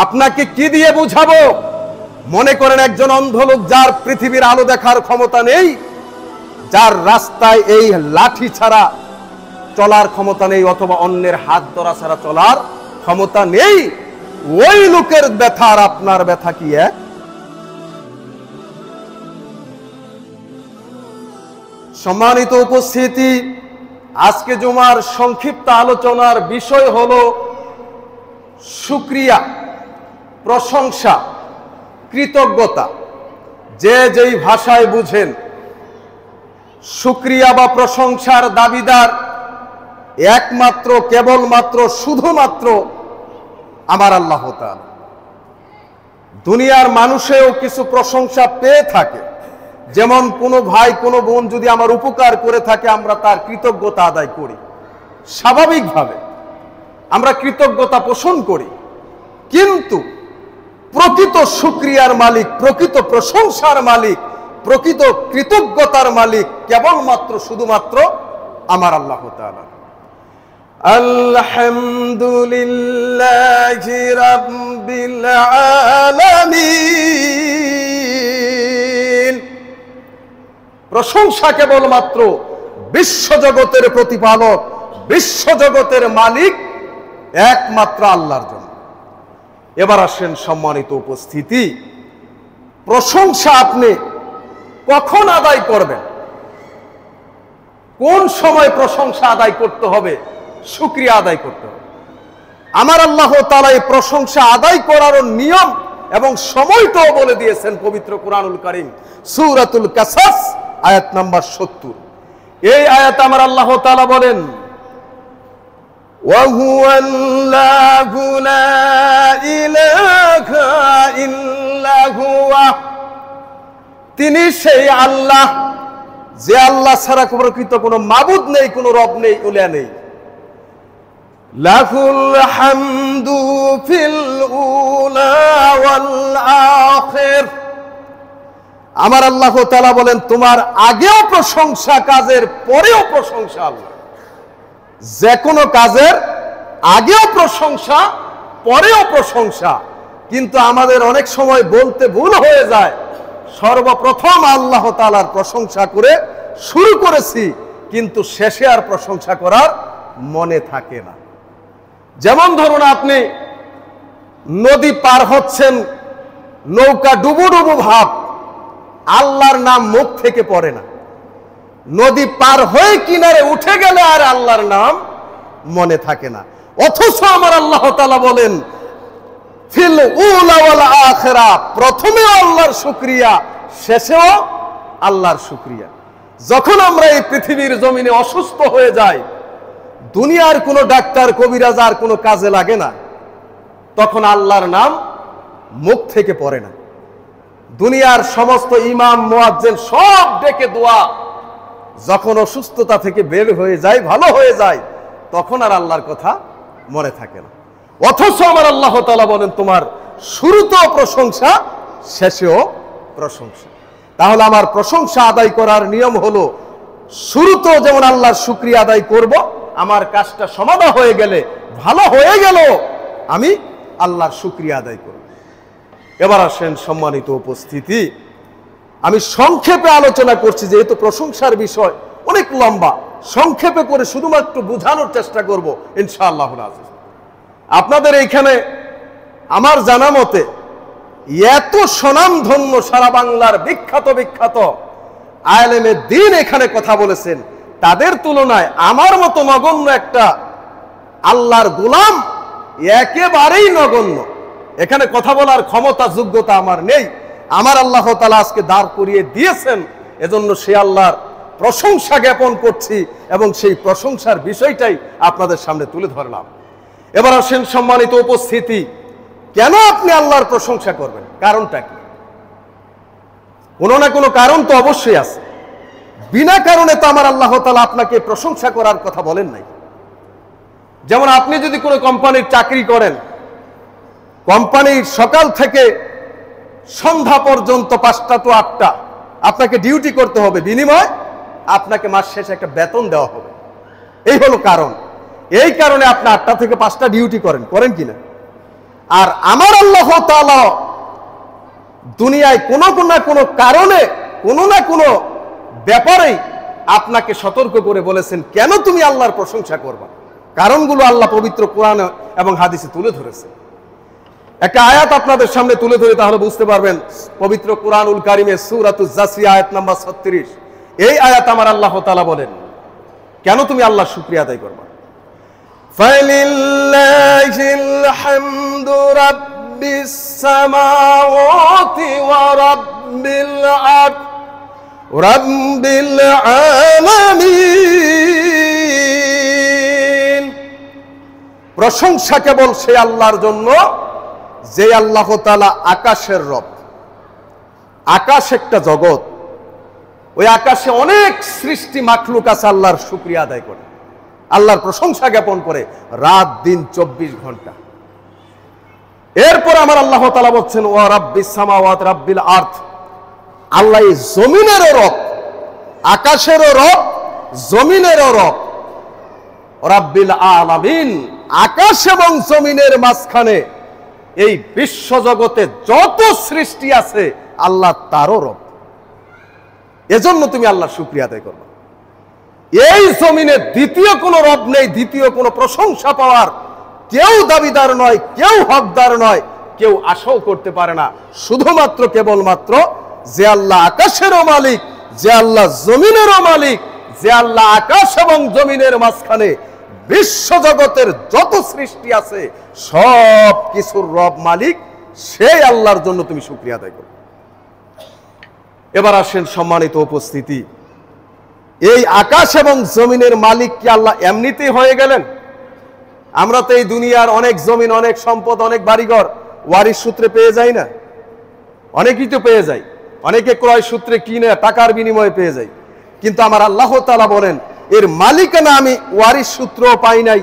আপনাকে কি দিয়ে বুঝাবো? মনে করেন একজন অন্ধ লোক যার পৃথিবীর আলো দেখার ক্ষমতা নেই, যার রাস্তায় এই লাঠি ছাড়া চলার ক্ষমতা নেই অথবা অন্যের হাত ধরা ছাড়া চলার ক্ষমতা নেই, ওই লোকের ব্যথা আর আপনার ব্যথা কি এক? সম্মানিত উপস্থিতি, আজকে জুমার সংক্ষিপ্ত আলোচনার বিষয় হলো শুকরিয়া, প্রশংসা, কৃতজ্ঞতা। যে যেই ভাষায় বুঝেন, শুকরিয়া বা প্রশংসার দাবিদার একমাত্র, কেবলমাত্র, শুধুমাত্র আমার আল্লাহ তাআলা। দুনিয়ার মানুষেও কিছু প্রশংসা পেয়ে থাকে, যেমন কোনো ভাই কোনো বোন যদি আমার উপকার করে থাকে, আমরা তার কৃতজ্ঞতা আদায় করি, স্বাভাবিকভাবে আমরা কৃতজ্ঞতা পোষণ করি। কিন্তু প্রকৃত শুকরিয়ার মালিক, প্রকৃত প্রশংসার মালিক, প্রকৃত কৃতজ্ঞতার মালিক কেবলমাত্র, শুধুমাত্র আমার আল্লাহ তাআলা। আলহামদুলিল্লাহি রাব্বিল আলামিন। প্রশংসা কেবলমাত্র বিশ্বজগতের প্রতিপালক, বিশ্বজগতের মালিক একমাত্র আল্লাহর জন্য। এবার আসেন সম্মানিত উপস্থিতি, প্রশংসা আপনি কখন আদায় করবেন, কোন সময় প্রশংসা আদায় করতে হবে, শুকরিয়া আদায় করতে হবে? আমার আল্লাহ তাআলা এই প্রশংসা আদায় করার নিয়ম এবং সময়টাও বলে দিয়েছেন পবিত্র কুরআনুল কারীম সূরাতুল কাসাস আয়াত নাম্বার 70। এই আয়াতে আমার আল্লাহ তাআলা বলেন, وَهُوَ اللَّهُ لَا إِلَٰهَ إِلَّا هُوَ। তিনি সেই আল্লাহ, যে আল্লাহ ছাড়া প্রকৃত কোনো মাবুদ নেই, কোনো রব নেই, উলিয়া নেই। লাহুল হামদু ফিল উলা ওয়াল আখির। আমার আল্লাহ তাআলা বলেন, তোমার আগেও প্রশংসা, কাজের পরেও প্রশংসা। আল্লাহ যে কোনো কাজের আগেও প্রশংসা, পরেও প্রশংসা। কিন্তু আমাদের অনেক সময় বলতে ভুল হয়ে যায়, সর্বপ্রথম আল্লাহ তাআলার প্রশংসা করে শুরু করেছি, কিন্তু শেষে আর প্রশংসা করার মনে থাকে না। যেমন ধরুন, আপনি নদী পার হচ্ছেন, নৌকা ডুবু ডুবু ভাব, আল্লাহর নাম মুখ থেকে পড়ে না। নদী পার হয়ে কিনারে উঠে গেলে আর আল্লাহর নাম মনে থাকে না। অথচ আমার আল্লাহ তাআলা বলেন, ফিল উলা ওয়াল আখিরা, প্রথমেও আল্লাহর শুকরিয়া, শেষেও আল্লাহর শুকরিয়া। যখন আমরা এই পৃথিবীর জমিনে অসুস্থ হয়ে যাই, দুনিয়ার কোনো ডাক্তার কবিরাজ আর কোনো কাজে লাগে না, তখন আল্লাহর নাম মুখ থেকে পড়ে না। দুনিয়ার সমস্ত ইমাম মুয়াজ্জিন সব ডেকে দোয়া, যখন অসুস্থতা থেকে বের হয়ে যায়, ভালো হয়ে যায়, তখন আর আল্লাহর কথা মনে থাকে না। অথচ আমার আল্লাহ তাআলা বলেন, তোমার শুরুতেও প্রশংসা, শেষেও প্রশংসা। তাহলে আমার প্রশংসা আদায় করার নিয়ম হলো, শুরুতেও যেমন আল্লাহর শুকরিয়া আদায় করব, আমার কাজটা সমাধা হয়ে গেলে, ভালো হয়ে গেল, আমি আল্লাহর শুকরিয়া আদায় করব। এবার আসেন সম্মানিত উপস্থিতি, আমি সংক্ষেপে আলোচনা করছি, যেহেতু প্রশংসার বিষয় অনেক লম্বা, সংক্ষেপে করে শুধুমাত্র বোঝানোর চেষ্টা করব ইনশাআল্লাহ। আপনাদের এইখানে আমার জানা মতে এত স্বনামধন্য সারা বাংলার বিখ্যাত বিখ্যাত আলেমে দ্বীন এখানে কথা বলেছেন, তাদের তুলনায় আমার মতো নগণ্য একটা আল্লাহর গোলাম একেবারেই নগণ্য। এখানে কথা বলার ক্ষমতা, যোগ্যতা আমার নেই। আমার আল্লাহ তাআলা আজকে দাঁড় করিয়ে দিয়েছেন, এজন্য সে আল্লাহর প্রশংসা জ্ঞাপন করছি এবং সেই প্রশংসার বিষয়টাই আপনাদের সামনে তুলে ধরলাম। এবার আসেন সম্মানিত উপস্থিতি, কেন আপনি আল্লাহর প্রশংসা করবেন? কারণটা কি? কোনো না কোনো কারণ তো অবশ্যই আছে। বিনা কারণে তো আমার আল্লাহ তাআলা আপনাকে প্রশংসা করার কথা বলেন নাই। যেমন আপনি যদি কোনো কোম্পানির চাকরি করেন, কোম্পানির সকাল থেকে সন্ধ্যা পর্যন্ত 5টা to 8টা আপনাকে ডিউটি করতে হবে, বিনিময় আপনাকে মাস শেষে একটা বেতন দেওয়া হবে। এই হলো কারণ। এই কারণে আপনি 8টা থেকে 5টা ডিউটি করেন কিনা? আর আমার আল্লাহ তাআলা দুনিয়ায় কোনো না কোনো কারণে কোনো না কোনো ব্যাপারেই আপনাকে সতর্ক করে বলেছেন কেন তুমি আল্লাহর প্রশংসা করবা। কারণগুলো আল্লাহ পবিত্র কোরআন এবং হাদিসে তুলে ধরেছে। একটা আয়াত আপনাদের সামনে তুলে ধরে তাহলে বুঝতে পারবেন। পবিত্র কোরআনুল কারিমে সূরাতুজ জাসিয়া আয়াত নাম্বার 36, এই আয়াত আমার আল্লাহ তাআলা বলেন কেন তুমি আল্লাহর শুকরিয়া আদায় করবা। ফালিল্লাহিল হামদু রাব্বিস সামাওয়াতি ওয়া রাব্বিল আরদ রাব্বিল আলামিন। প্রশংসা কেবল সেই আল্লাহর জন্য যে আল্লাহ তাআলা আকাশের রব। আকাশ একটা জগৎ, ওই আকাশে অনেক সৃষ্টি মাখলুক আছে, আল্লাহর শুকরিয়া আদায় করে, আল্লাহর প্রশংসা জ্ঞাপন করে রাত দিন 24 ঘন্টা। এরপর আমার আল্লাহ তাআলা বলছেন ওয়া রাব্বিস সামাওয়াত রাব্বিল আরদ, আল্লাহ এই জমিনেরও রব, আকাশেরও রব, জমিনেরও রব। রাব্বিল আলামিন, আকাশ এবং জমিনের মাঝখানে এই বিশ্ব জগতে যত সৃষ্টি আছে আল্লাহ তারও রব। এজন্য তুমি আল্লাহর শুকরিয়া আদায় করবে। এই জমিনে দ্বিতীয় কোনো রব নেই, দ্বিতীয় কোনো প্রশংসা পাওয়ার কেউ দাবিদার নয়, কেউ হকদার নয়, কেউ আশাও করতে পারে না। শুধুমাত্র কেবলমাত্র যে আল্লাহ আকাশেরও মালিক, যে আল্লাহ জমিনেরও মালিক, যে আল্লাহ আকাশ এবং জমিনের মাঝখানে বিশ্ব জগতের যত সৃষ্টি আছে সব কিছুর রব মালিক, সেই আল্লাহর জন্য তুমি শুকরিয়া আদায় করো। এবার আসেন সম্মানিত উপস্থিতি, এই আকাশ এবং জমিনের মালিক কি আল্লাহ এমনিতেই হয়ে গেলেন? আমরা তো এই দুনিয়ার অনেক জমিন, অনেক সম্পদ, অনেক বাড়িঘর ওয়ারিশ সূত্রে পেয়ে যাই না? অনেকেই তো পেয়ে যায়, অনেকে ক্রয় সূত্রে কিনে টাকার বিনিময়ে পেয়ে যায়। কিন্তু আমার আল্লাহ তাআলা বলেন এর মালিকানা আমি ওয়ারিশ সূত্রও পাই নাই,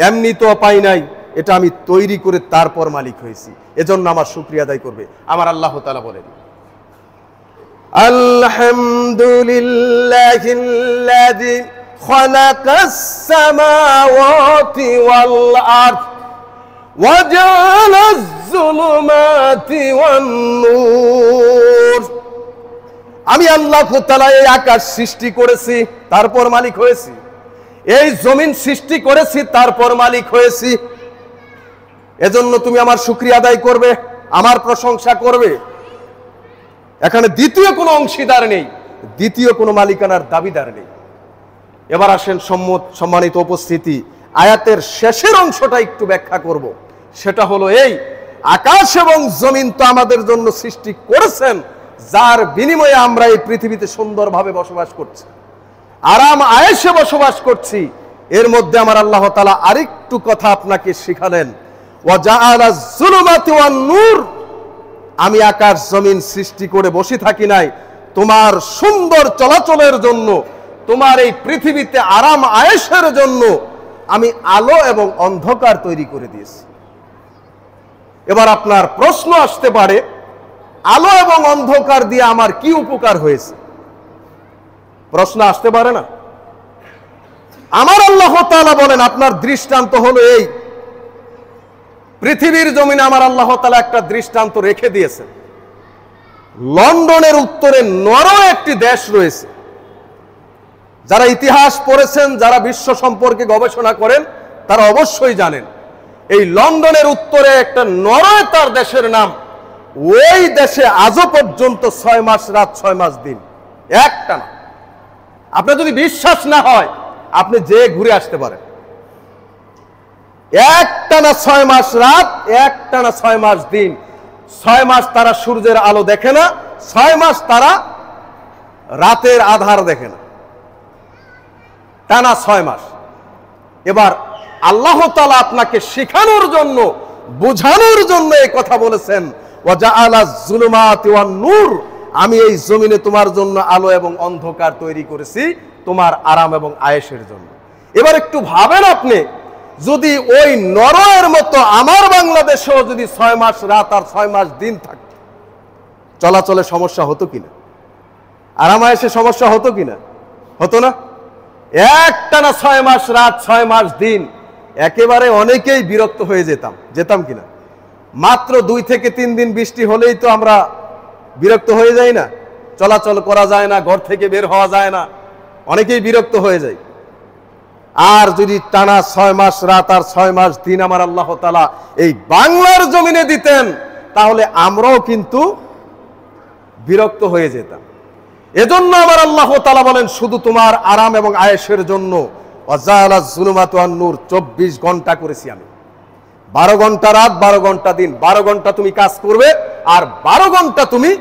এমনিতেও পাই নাই, এটা আমি তৈরি করে তারপর মালিক হয়েছি, এজন্য আমার শুকরিয়া আদায় করবে। আমার আল্লাহ তাআলা বলেন আলহামদুলিল্লাহিল্লাযী খালাকাস সামাওয়াতি ওয়াল আরদ ওয়া জাআলাজ যুলুমাতি ওয়ান নূর। আমি আল্লাহ তাআলা এই আকাশ সৃষ্টি করেছি, তারপর মালিক হয়েছি। এই জমিন সৃষ্টি করেছি, তারপর মালিক হয়েছি। এজন্য তুমি আমার শুকরিয়া আদায় করবে, আমার প্রশংসা করবে। এখানে দ্বিতীয় কোনো অংশীদার নেই, দ্বিতীয় কোনো মালিকানার দাবিদার নেই। এবার আসেন সম্মানিত উপস্থিতি, আয়াতের শেষের অংশটা একটু ব্যাখ্যা করব। সেটা হলো এই, আকাশ এবং জমিন তো আমাদের জন্য সৃষ্টি করেছেন, যার বিনিময়ে আমরা এই পৃথিবীতে সুন্দরভাবে বসবাস করছি, আরাম আয়েশে বসবাস করছি। এর মধ্যে আমার আল্লাহ তাআলা আরেকটু কথা আপনাকে শিখালেন, ওয়া জাআলাজ যুলুমাতি ওয়ান নূর। আমি আকাশ জমিন সৃষ্টি করে বসে থাকি নাই, তোমার সুন্দর চলাচলের জন্য, তোমার এই পৃথিবীতে আরাম আয়েশের জন্য আমি আলো এবং অন্ধকার তৈরি করে দিয়েছি। এবার আপনার প্রশ্ন আসতে পারে, আলো এবং অন্ধকার দিয়ে আমার কি উপকার হয়েছে? প্রশ্ন আসতে পারে না? আমার আল্লাহ তাআলা বলেন, আপনার দৃষ্টান্ত হলো এই, পৃথিবীর জমিনে আমার আল্লাহ তাআলা একটা দৃষ্টান্ত রেখে দিয়েছেন। লন্ডনের উত্তরে নরওয়ে একটি দেশ রয়েছে। যারা ইতিহাস পড়েছেন, যারা বিশ্ব সম্পর্কে গবেষণা করেন, তারা অবশ্যই জানেন এই লন্ডনের উত্তরে একটা নরওয়ে তার দেশের নাম। ওই দেশে আজও পর্যন্ত 6 মাস রাত 6 মাস দিন একটানা। আপনার যদি বিশ্বাস না হয় আপনি যে ঘুরে আসতে পারেন। একটানা 6 মাস রাত, একটানা 6 মাস দিন। 6 মাস তারা সূর্যের আলো দেখে না, 6 মাস তারা রাতের আধার দেখে না, টানা 6 মাস। এবার আল্লাহ তাআলা আপনাকে শেখানোর জন্য, বোঝানোর জন্য এই কথা বলেছেন, ওয়া জাআলাজ যুলুমাতি ওয়ান নূর। আমি এই জমিনে তোমার জন্য আলো এবং অন্ধকার তৈরি করেছি, তোমার আরাম এবং আয়েশের জন্য। এবার একটু ভাবেন, আপনি যদি ওই নরওয়ের মতো আমার বাংলাদেশেও যদি 6 মাস রাত আর 6 মাস দিন থাকত, চলাচলে সমস্যা হতো কিনা? আরাম আয়েশে সমস্যা হতো কিনা? হতো না? একটানা 6 মাস রাত 6 মাস দিন, একেবারে অনেকেই বিরক্ত হয়ে যেতাম কিনা? মাত্র 2 থেকে 3 দিন বৃষ্টি হলেই তো আমরা বিরক্ত হয়ে যাই না, চলাচল করা যায় না, ঘর থেকে বের হওয়া যায় না, অনেকেই বিরক্ত হয়ে যায়। আর যদি টানা 6 মাস রাত আর 6 মাস দিন আমার আল্লাহ তাআলা এই বাংলার জমিনে দিতেন, তাহলে আমরাও কিন্তু বিরক্ত হয়ে যেতাম। এজন্য আমার আল্লাহ তাআলা বলেন শুধু তোমার আরাম এবং আয়েশের জন্য ওয়াজালাজ যুলুমাতু ওয়ান নূর 24 ঘন্টা করেছি আমি। 12 ঘন্টা রাত, 12 ঘন্টা দিন, 12 ঘন্টা তুমি কাজ করবে আর 12 ঘন্টা তুমি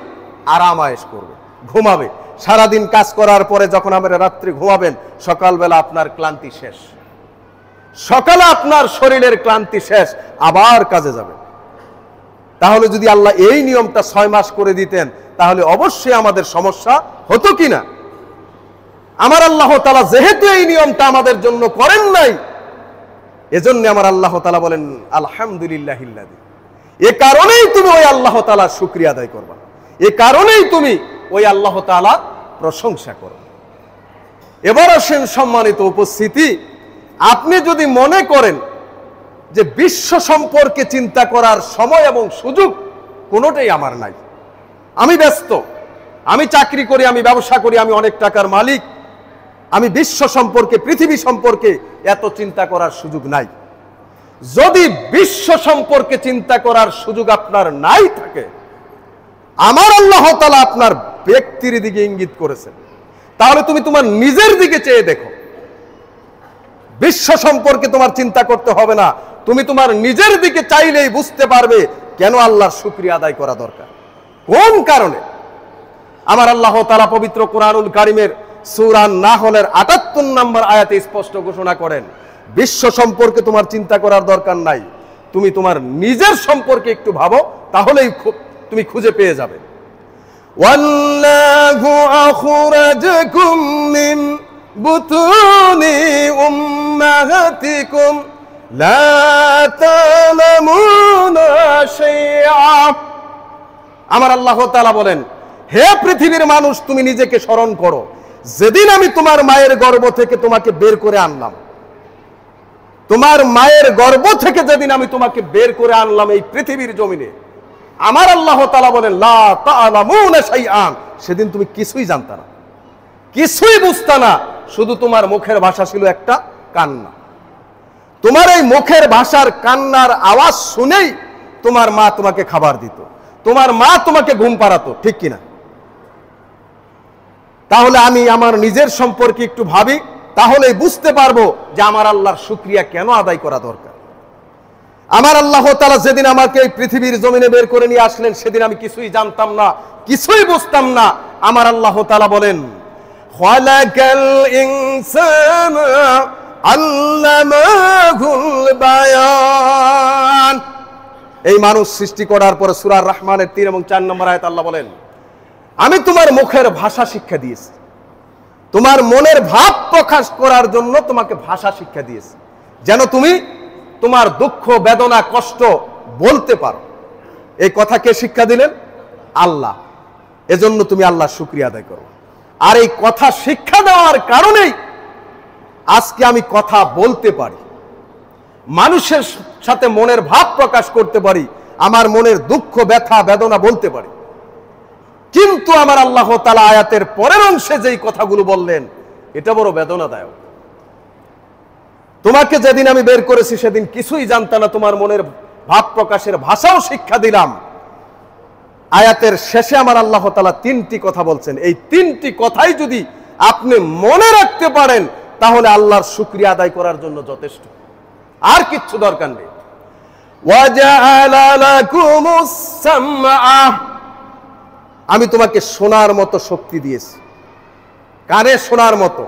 আরাম আয়েশ করবে, ঘুমাবে। সারাদিন কাজ করার পরে যখন আমরা রাত্রে ঘুমাবেন, সকালবেলা আপনার ক্লান্তি শেষ, সকালে আপনার শরীরের ক্লান্তি শেষ, আবার কাজে যাবেন। তাহলে যদি আল্লাহ এই নিয়মটা 6 মাস করে দিতেন, তাহলে অবশ্যই আমাদের সমস্যা হতো কিনা? আমার আল্লাহ তাআলা যেহেতু এই নিয়মটা আমাদের জন্য করেন নাই, এজন্য আমার আল্লাহ তাআলা বলেন আলহামদুলিল্লাহিল্লাযী। এ কারণেই তুমি ওই আল্লাহ তাআলার শুকরিয়া আদায় করবা, এ কারণেই তুমি ওই আল্লাহ তাআলার প্রশংসা করো। এবার আসেন সম্মানিত উপস্থিতি, আপনি যদি মনে করেন যে বিশ্ব সম্পর্কে চিন্তা করার সময় এবং সুযোগ কোনোটাই আমার নাই, আমি ব্যস্ত, আমি চাকরি করি, আমি ব্যবসা করি, আমি অনেক টাকার মালিক, আমি বিশ্ব সম্পর্কে, পৃথিবী সম্পর্কে এত চিন্তা করার সুযোগ নাই। যদি বিশ্ব সম্পর্কে চিন্তা করার সুযোগ আপনার নাই থাকে, আমার আল্লাহ তাআলা আপনার ব্যক্তির দিকে ইঙ্গিত করেছেন, তাহলে তুমি তোমার নিজের দিকে চেয়ে দেখো। বিশ্ব সম্পর্কে তোমার চিন্তা করতে হবে না, তুমি তোমার নিজের দিকে চাইলেই বুঝতে পারবে কেন আল্লাহর শুকরিয়া আদায় করা দরকার, কোন কারণে। আমার আল্লাহ তাআলা পবিত্র কোরআনুল কারীমের সূরা নাহলের ৭৮ নম্বর আয়াতে স্পষ্ট ঘোষণা করেন, বিশ্ব সম্পর্কে তোমার চিন্তা করার দরকার নাই, তুমি তোমার নিজের সম্পর্কে একটু ভাবো, তাহলেই তুমি খুঁজে পেয়ে যাবে। ওয়াল্লাহু আখরাজাকুম মিন বুতুনি উম্মাহাতিকুম লা তা'লামুনা শাইআ। আমার আল্লাহ তাআলা বলেন, হে পৃথিবীর মানুষ, তুমি নিজেকে স্মরণ করো, যেদিন আমি তোমার মায়ের গর্ভ থেকে তোমাকে বের করে আনলাম, তোমার মায়ের গর্ভ থেকে যেদিন আমি তোমাকে বের করে আনলাম এই পৃথিবীর জমিনে, আমার আল্লাহ তাআলা বলেন লা তা'লামুনা শাইআন, সেদিন তুমি কিছুই জানতা না, কিছুই বুঝতা না, শুধু তোমার মুখের ভাষা ছিল একটা কান্না। তোমার এই মুখের ভাষার কান্নার আওয়াজ শুনেই তোমার মা তোমাকে খাবার দিত, তোমার মা তোমাকে ঘুম পাড়াতো, ঠিক কিনা? তাহলে আমি আমার নিজের সম্পর্কে একটু ভাবি, তাহলেই বুঝতে পারবো যে আমার আল্লাহর শুকরিয়া কেন আদায় করা দরকার। আমার আল্লাহ তাআলা যেদিন আমাকে এই পৃথিবীর জমিনে বের করে নিয়ে আসলেন, সেদিন আমি কিছুই জানতাম না, কিছুই বুঝতাম না। আমার আল্লাহ তাআলা বলেন, খালাকাল ইনসানা আল্লামাহুল বায়ান। এই মানুষ সৃষ্টি করার পরে সূরা রহমানের 3 এবং 4 নম্বর আয়াত আল্লাহ বলেন, আমি তোমার মুখের ভাষা শিক্ষা দিয়েছি, তোমার মনের ভাব প্রকাশ করার জন্য তোমাকে ভাষা শিক্ষা দিয়েছি, যেন তুমি তোমার দুঃখ, বেদনা, কষ্ট বলতে পারো। এই কথা কে শিক্ষা দিলেন? আল্লাহ। এজন্য তুমি আল্লাহর শুকরিয়া আদায় করো। আর এই কথা শিক্ষা দেওয়ার কারণেই আজকে আমি কথা বলতে পারি, মানুষের সাথে মনের ভাব প্রকাশ করতে পারি, আমার মনের দুঃখ, ব্যথা, বেদনা বলতে পারি। কিন্তু আমার আল্লাহ তাআলা আয়াতের পরের অংশে যেই কথাগুলো বললেন, এটা বড় বেদনাদায়ক। তোমাকে যেদিন আমি বের করেছি সেদিন কিছুই জানতা না, তোমার মনের ভাব প্রকাশের ভাষাও শিক্ষা দিলাম। আয়াতের শেষে আমার আল্লাহ তাআলা 3টি কথা বলছেন, এই 3টি কথাই যদি আপনি মনে রাখতে পারেন, তাহলে আল্লাহর শুকরিয়া আদায় করার জন্য যথেষ্ট, আর কিচ্ছু দরকার নেই। ওয়াজআলা লাকুমুস সামআ, আমি তোমাকে শোনার মতো শক্তি দিয়েছি, কানে শোনার মতো।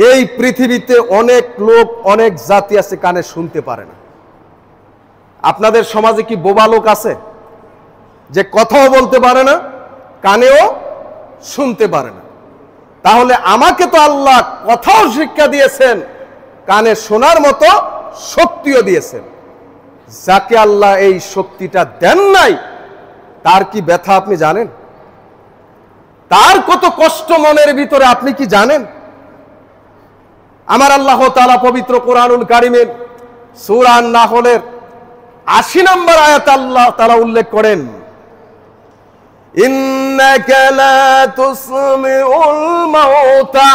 এই পৃথিবীতে অনেক লোক, অনেক জাতি আছে কানে শুনতে পারে না। আপনাদের সমাজে কি বোবা লোক আছে যে কথাও বলতে পারে না, কানেও শুনতে পারে না? তাহলে আমাকে তো আল্লাহ কথাও শিক্ষা দিয়েছেন, কানে শোনার মতো শক্তিও দিয়েছেন। যাকে আল্লাহ এই শক্তিটা দেন নাই, তার কি ব্যথা আপনি জানেন? তার কত কষ্ট মনের ভিতরে আপনি কি জানেন? আমার আল্লাহ তাআলা পবিত্র কোরআনুল কারীমের সূরা নাহলের 80 নম্বর আয়াত আল্লাহ তাআলা উল্লেখ করেন, ইন্নাকা লা তুসমিউল মাউতা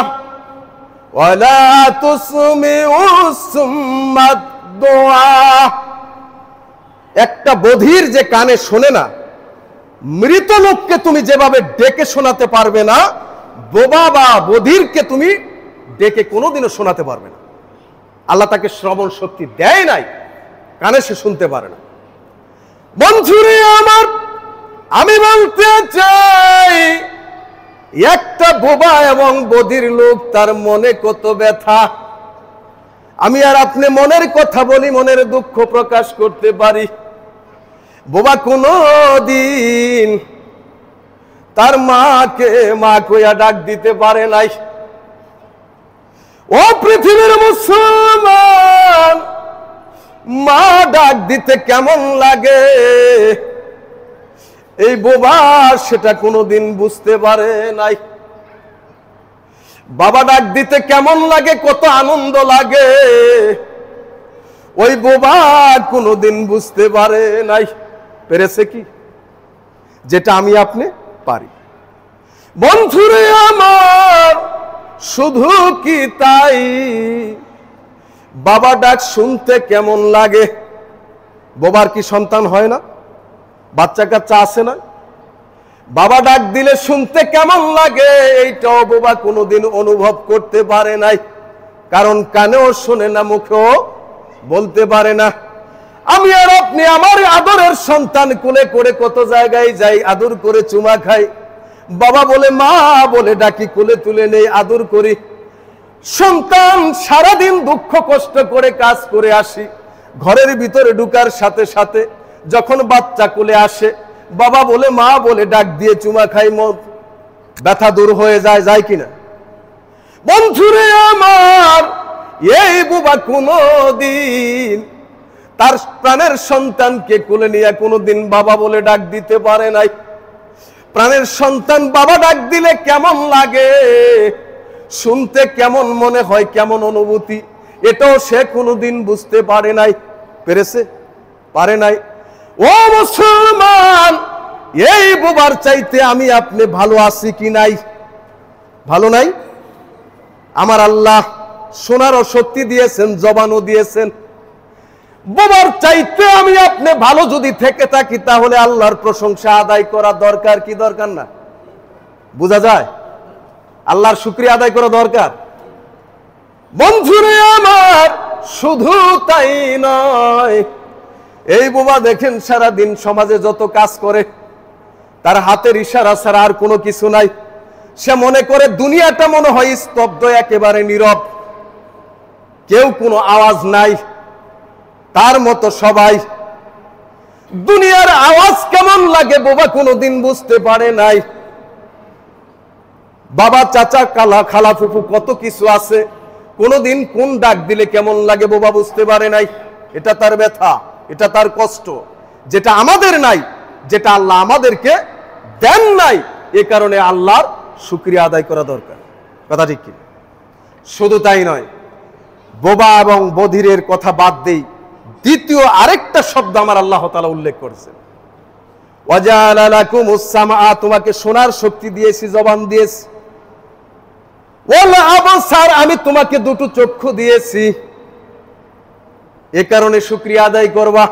ওয়া লা তুসমিউস সুম্মাদ দুআ। একটা বধির যে কানে শোনে না, মৃত লোককে তুমি যেভাবে ডেকে শোনাতে পারবে না, বোবা বা বধিরকে তুমি ডেকে কোনোদিনও শোনাতে পারবে না। আল্লাহ তাকে শ্রবণ শক্তি দেয় নাই, কানে সে শুনতে পারে না। বন্ধুরে আমার, আমি বলতে চাই, একটা বোবা এবং বধির লোক, তার মনে কত ব্যথা। আমি আর আপনি মনের কথা বলি, মনের দুঃখ প্রকাশ করতে পারি। বোবা কোনো দিন তার মাকে মা কইয়া ডাক দিতে পারে নাই। ও পৃথিবীর মুসলমান, মা ডাক দিতে কেমন লাগে এই বোবা সেটা কোনোদিন বুঝতে পারে নাই। বাবা ডাক দিতে কেমন লাগে, কত আনন্দ লাগে, ওই বোবা কোনোদিন বুঝতে পারে নাই। পেরেছে কি? যেটা আমি আপনি পারি। বন্ধুরে আমার, শুধু কি তাই, বাবা ডাক শুনতে কেমন লাগে। বোবার কি সন্তান হয় না? বাচ্চা কাচ্চা আছে না? বাবা ডাক দিলে শুনতে কেমন লাগে, এইটাও বোবা কোনোদিন অনুভব করতে পারে নাই। কারণ কানেও শোনে না, মুখেও বলতে পারে না। আমি আর আপনি আমার আদরের সন্তান কোলে করে কত জায়গায় যাই, আদর করে চুমা খাই, বাবা বলে মা বলে ডাকি, কোলে তুলে নেই, আদর করি। সন্তান সারাদিন দুঃখ কষ্ট করে কাজ করে আসি, ঘরের ভিতরে ঢুকার সাথে সাথে যখন বাচ্চা কোলে আসে, বাবা বলে মা বলে ডাক দিয়ে চুমা খাই, ব্যথা দূর হয়ে যায়, যায় কিনা? বন্ধুরে আমার, এই বোবা কোনদিন তার প্রাণের সন্তানকে কোলে নিয়ে কোনোদিন বাবা বলে ডাক দিতে পারে নাই। প্রাণের সন্তান বাবা ডাক দিলে কেমন লাগে, শুনতে কেমন মনে হয়, কেমন অনুভূতি, এটাও সে কোনোদিন বুঝতে পারে নাই। পেরেছে? পারে নাই। ও মুসলমান, এই বোবার চাইতে আমি আপনি ভালো আছি কি নাই? ভালো নাই? আমার আল্লাহ শোনারও শক্তি দিয়েছেন, জবানও দিয়েছেন। বোবার চাইতে আমি আপনি ভালো যদি থেকে থাকি, তাহলে আল্লাহর প্রশংসা আদায় করা দরকার কি দরকার না? বোঝা যায়? আল্লাহর শুকরিয়া আদায় করা দরকার। বন্ধুরে আমার, শুধু তাই নয়, এই বোবা দেখেন সারা দিন সমাজে যত কাজ করে, তার হাতের ইশারা ছাড়া আর কোনো কিছু নাই। সে মনে করে দুনিয়াটা মনে হয় স্তব্ধ, একেবারে নীরব, কেউ কোনো আওয়াজ নাই, তার মতো সবাই। দুনিয়ার আওয়াজ কেমন লাগে বোবা কোনোদিন বুঝতে পারে নাই। বাবা চাচা কালা খালা ফুফু কত কিছু আছে, কোনোদিন কোন ডাক দিলে কেমন লাগে বোবা বুঝতে পারে নাই। এটা তার ব্যথা, এটা তার কষ্ট, যেটা আমাদের নাই, যেটা আল্লাহ আমাদেরকে দেন নাই। এ কারণে আল্লাহর শুকরিয়া আদায় করা দরকার। কথা ঠিক কি? শুধু তাই নয়, বোবা এবং বধিরের কথা বাদ দেই, দ্বিতীয় আরেকটা শব্দ আমার আল্লাহ তাআলা উল্লেখ করেছেন, ওয়াজাআলা লাকুমুস সামআ, তোমাকে শোনার শক্তি দিয়েছি, জবান দিয়েছি, ওয়াল আবসার, আমি তোমাকে দুটো চক্ষু দিয়েছি। এ কারণে শুকরিয়া আদায় করবা।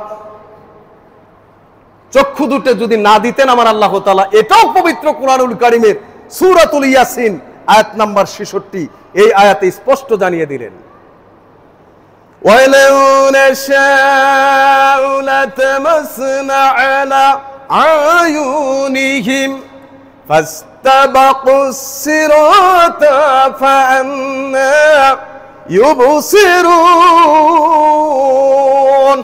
চক্ষু দুটো যদি না দিতেন আমার আল্লাহ তাআলা, এটাও পবিত্র কুরআনুল কারীমের সূরাতুল ইয়াসিন আয়াত নাম্বার 66 এই আয়াতে স্পষ্ট জানিয়ে দিলেন, ওয়ালাউ নাশাউ লাতামাসনা আলা আয়ুনিহিম ফাস্তাবাকুস সিরাতা ফাআন্না ইউবসিরুন।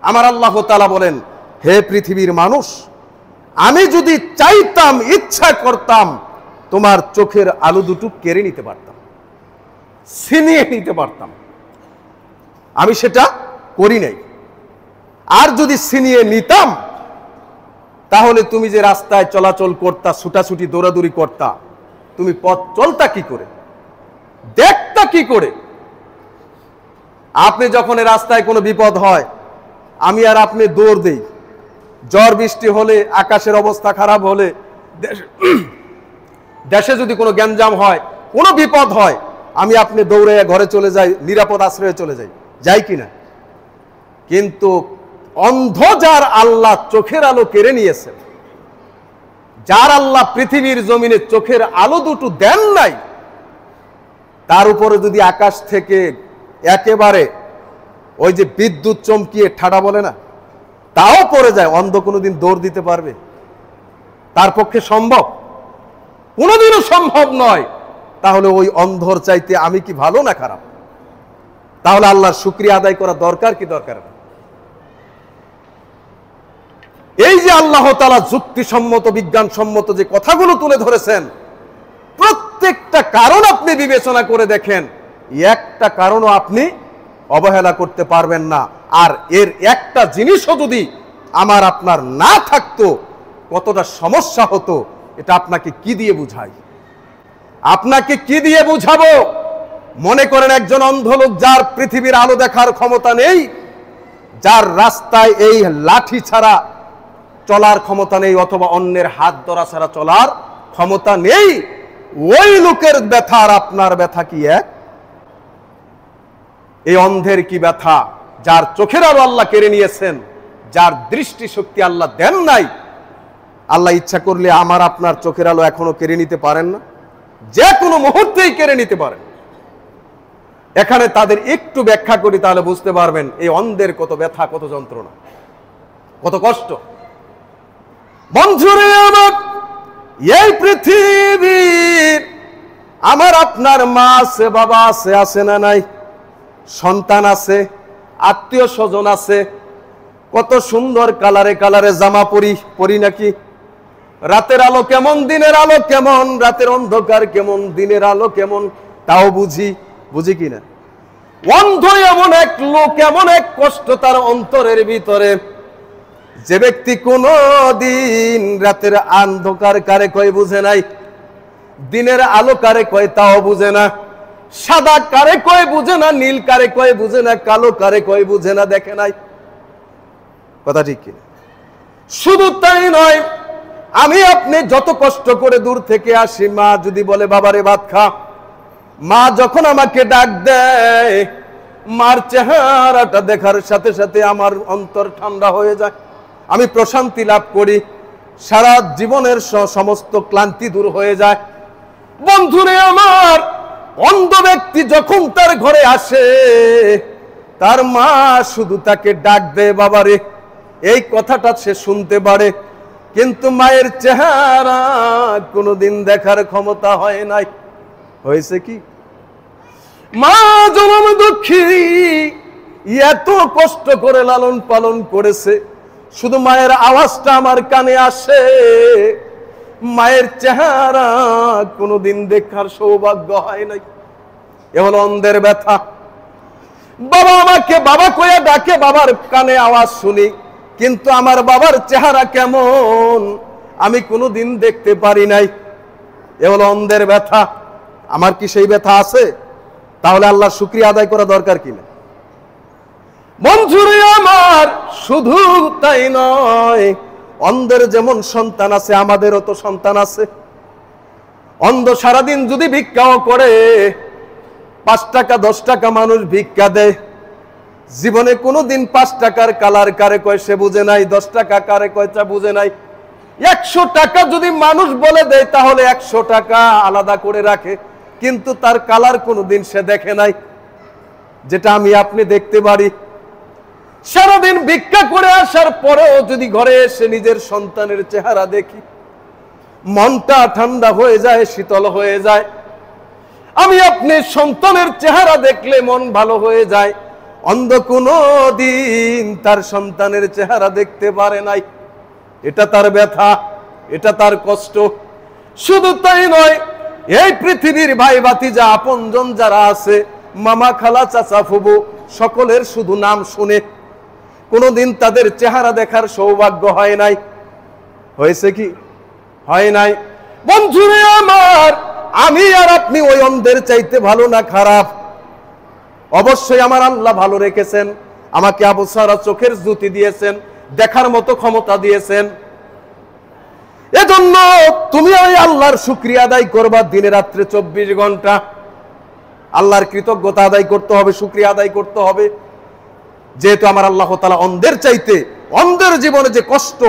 আমার আল্লাহ তাআলা বলেন, হে পৃথিবীর মানুষ, আমি যদি চাইতাম, ইচ্ছা করতাম, তোমার চোখের আলো দুটো কেড়ে নিতে পারতাম, ছিনিয়ে নিতে পারতাম। আমি সেটা করি নাই। আর যদি ছিনিয়ে নিতাম, তাহলে তুমি যে রাস্তায় চলাচল করতা, ছুটাছুটি দৌড়াদৌড়ি করতা, তুমি পথ চলতা কি করে, দেখতা কি করে? আপনি যখন রাস্তায় কোনো বিপদ হয়, আমি আর আপনি দৌড় দেই, ঝড় বৃষ্টি হলে, আকাশের অবস্থা খারাপ হলে, দেশে যদি কোনো গ্যাঞ্জাম হয়, কোনো বিপদ হয়, আমি আপনি দৌড়ে ঘরে চলে যাই, নিরাপদ আশ্রয়ে চলে যাই, যাই কিনা? কিন্তু অন্ধ যার আল্লাহ চোখের আলো কেড়ে নিয়েছেন, যার আল্লাহ পৃথিবীর জমিনে চোখের আলো দুটো দেন নাই, তার উপরে যদি আকাশ থেকে একেবারে ওই যে বিদ্যুৎ চমকিয়ে ঠাডা বলে না, তাও পড়ে যায়, অন্ধ কোনোদিন দৌড় দিতে পারবে? তার পক্ষে সম্ভব? কোনোদিনও সম্ভব নয়। তাহলে ওই অন্ধর চাইতে আমি কি ভালো না খারাপ? তাহলে আল্লাহর শুকরিয়া আদায় করা দরকার কি দরকার না? এই যে আল্লাহ তাআলা যুক্তিসম্মত, বিজ্ঞানসম্মত যে কথাগুলো তুলে ধরেছেন, প্রত্যেকটা কারণ আপনি বিবেচনা করে দেখেন, একটা কারণও আপনি অবহেলা করতে পারবেন না। আর এর একটা জিনিসও যদি আমার আপনার না থাকতো, কতটা সমস্যা হতো, এটা আপনাকে কি দিয়ে বুঝাই? আপনাকে কি দিয়ে বুঝাবো? মনে করেন একজন অন্ধ লোক, যার পৃথিবীর আলো দেখার ক্ষমতা নেই, যার রাস্তায় এই লাঠি ছাড়া চলার ক্ষমতা নেই, অথবা অন্যের হাত ধরা ছাড়া চলার ক্ষমতা নেই, ওই লোকের ব্যথা আর আপনার ব্যথা কি এক? এই অন্ধের কি ব্যথা, যার চোখের আলো আল্লাহ কেড়ে নিয়েছেন, যার দৃষ্টি শক্তি আল্লাহ দেন নাই। আল্লাহ ইচ্ছা করলে আমার আপনার চোখের আলো এখনো কেড়ে নিতে পারেন না? যে কোনো মুহূর্তেই কেড়ে নিতে পারেন। এখানে তাদের একটু ব্যাখ্যা করি, তাহলে বুঝতে পারবেন এই অন্ধের কত ব্যথা, কত যন্ত্রণা, কত কষ্ট। বন্ধুরে আমার, এই পৃথিবীর আমার আপনার মা আছে, বাবা আছে, আছে না নাই? সন্তান আছে, আত্মীয় স্বজন আছে। কত সুন্দর কালারে কালারে জামা পরি নাকি? রাতের আলো কেমন, দিনের আলো কেমন, রাতের অন্ধকার কেমন, দিনের আলো কেমন, তাও বুঝি কিনা? অন্ধ এমন এক লোক, এমন এক কষ্ট তার অন্তরের ভিতরে, যে ব্যক্তি কোনো দিন রাতের অন্ধকার কারে কয় বুঝে নাই, দিনের আলো কারে কয় তাও বুঝে না, সাদা কারে কয় বুঝে না, নীল কারে কয় বুঝে না, কালো কারে কয় বুঝে না, দেখে নাই। কথা ঠিক কিনা? শুধু তাই নয়, আমি আপনি যত কষ্ট করে দূর থেকে আসি, মা যদি বলে বাবারে ভাত খা, মা যখন আমাকে ডাক দেয়, মার চেহারাটা দেখার সাথে সাথে আমার অন্তর ঠান্ডা হয়ে যায়, আমি প্রশান্তি লাভ করি, সারা জীবনের সমস্ত ক্লান্তি দূর হয়ে যায়। বন্ধুরে আমার, অন্ধ ব্যক্তি যখন তার ঘরে আসে, তার মা শুধু তাকে ডাক দেয় বাবারে, এই কথাটা সে শুনতে পারে, কিন্তু মায়ের চেহারা কোনোদিন দেখার ক্ষমতা হয় নাই। হয়েছে কি? মা জনম দুঃখী, এত কষ্ট করে লালন পালন করেছে, শুধু মায়ের আওয়াজটা আমার কানে আসে, মায়ের চেহারা কোনোদিন দেখার সৌভাগ্য হয় নাই। এ হলো অন্ধের ব্যথা। বাবা আমাকে বাবা কইয়া ডাকে, বাবার কানে আওয়াজ শুনি, কিন্তু আমার বাবার চেহারা কেমন আমি কোনোদিন দেখতে পারি নাই। এ হলো অন্ধের ব্যথা। আমার কি সেই ব্যথা আছে? তাহলে আল্লাহর শুকরিয়া আদায় করা দরকার কিনা? বন্ধুরে আমার, শুধু তাই নয়, অন্ধের যেমন সন্তান আছে, আমাদেরও তো সন্তান আছে। অন্ধ সারাদিন যদি ভিক্ষাও করে, 5 টাকা 10 টাকা মানুষ ভিক্ষা দেয়, জীবনে কোনোদিন 5 টাকার কালার কারে কয় সে বুঝে নাই, 10 টাকা কারে কয়টা বুঝে নাই। 100 টাকা যদি মানুষ বলে দেয়, তাহলে 100 টাকা আলাদা করে রাখে, কিন্তু তার কালার কোনোদিন সে দেখে নাই, যেটা আমি আপনি দেখতে পারি। সারাদিন ভিক্ষা করে আসার পরেও যদি ঘরে এসে নিজের সন্তানের চেহারা দেখি, মনটা ঠান্ডা হয়ে যায়, শীতল হয়ে যায়। আমি আপনি সন্তানের চেহারা দেখলে মন ভালো হয়ে যায়। অন্ধ কোনো দিন তার সন্তানের চেহারা দেখতে পারে নাই, এটা তার ব্যথা, এটা তার কষ্ট। শুধু তাই নয়, এই পৃথিবীর ভাই ভাতিজা আপনজন যারা আছে, মামা খালা চাচা ফুবু, সকলের শুধু নাম শুনে, কোনোদিন তাদের চেহারা দেখার সৌভাগ্য হয় নাই। হয়েছে কি? হয় নাই। বন্ধুরে আমার, আমি আর আপনি ওই অন্ধের চাইতে ভালো না খারাপ? অবশ্যই আমার আল্লাহ ভালো রেখেছেন। আমাকে আবসারা চোখের জ্যোতি দিয়েছেন, দেখার মতো ক্ষমতা দিয়েছেন। এজন্য তুমি ওই আল্লাহর শুকরিয়া আদায় করবা দিনে রাত্রে 24 ঘন্টা। আল্লাহর কৃতজ্ঞতা আদায় করতে হবে, শুকরিয়া আদায় করতে হবে। যেহেতু আমার আল্লাহ তাআলা অন্ধের চাইতে, অন্ধের জীবনে যে কষ্ট,